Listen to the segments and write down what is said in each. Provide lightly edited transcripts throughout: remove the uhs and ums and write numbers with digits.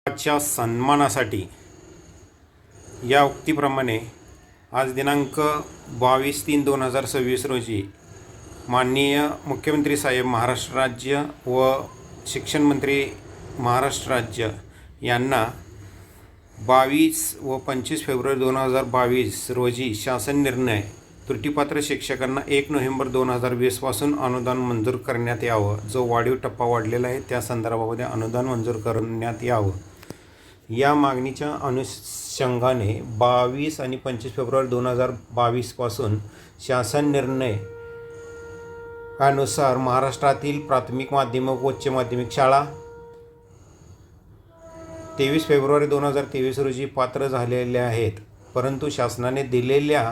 च्या सन्मानासाठी या उक्तीप्रमाणे आज दिनांक 22/3/2026 रोजी माननीय मुख्यमंत्री साहेब महाराष्ट्र राज्य व शिक्षण मंत्री महाराष्ट्र राज्य यांना 22 व 25 फेब्रुवारी 2022 रोजी शासन निर्णय त्रुटीपात्र शिक्षकांना 1 नोव्हेंबर 2020 पासून अनुदान मंजूर करण्यात यावं, जो वाढीव टप्पा वाढलेला आहे त्या संदर्भामध्ये अनुदान मंजूर करण्यात यावं या मागणीच्या अनुषंगाने 22 आणि 25 फेब्रुवारी 2022 पासून शासन निर्णय अनुसार महाराष्ट्रातील प्राथमिक, माध्यमिक व उच्च माध्यमिक शाळा 23 फेब्रुवारी 2023 रोजी पात्र झालेल्या आहेत, परंतु शासनाने दिलेल्या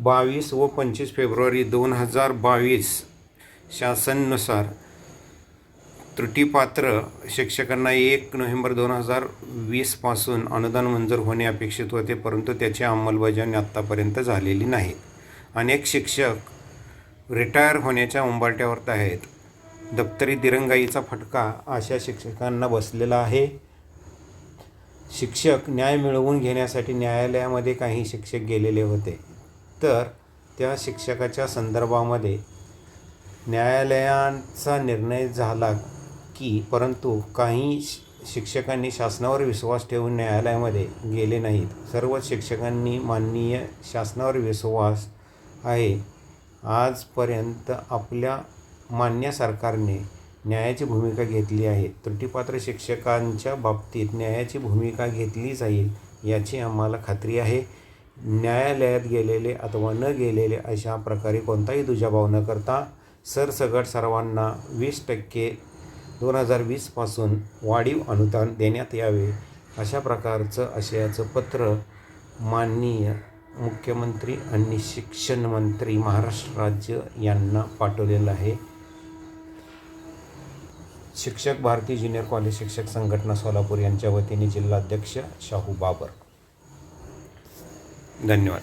22 व 25 फेब्रुवारी 2022 शासनानुसार त्रुटीपात्र शिक्षकांना 1 नोव्हेंबर 2020 पासून अनुदान मंजूर होणे अपेक्षित होते, परंतु त्याची अंमलबजावणी आत्तापर्यंत झालेली नाही. अनेक शिक्षक रिटायर होण्याच्या उंबरठ्यावर आहेत. दप्तरी दिरंगाईचा फटका अशा शिक्षकांना बसलेला आहे. शिक्षक न्याय मिळवून घेण्यासाठी न्यायालयामध्ये काही शिक्षक गेलेले होते, तर त्या शिक्षकाच्या संदर्भामध्ये न्यायालयाचा निर्णय झाला की परंतु काही शिक्षकांनी शासनावर विश्वास ठेवून न्यायालयामध्ये गेले नाहीत. सर्व शिक्षकांनी माननीय शासनावर विश्वास आहे. आजपर्यंत आपल्या मान्य सरकारने न्यायाची भूमिका घेतली आहे. त्रुटीपात्र शिक्षकांच्या बाबतीत न्यायाची भूमिका घेतली जाईल याची आम्हाला खात्री आहे. न्यायालयात गेलेले अथवा न गेलेले अशा प्रकारे कोणताही दुजाभाव न करता सरसकट सर्वांना 20% 2020 पासून वाढीव अनुदान देण्यात यावे, अशा प्रकारचं आशयाचं पत्र माननीय मुख्यमंत्री आणि शिक्षण मंत्री महाराष्ट्र राज्य यांना पाठवलेलं आहे. शिक्षक भारती ज्युनियर कॉलेज शिक्षक संघटना सोलापूर यांच्या वतीने जिल्हाध्यक्ष शाहू बाबर. धन्यवाद.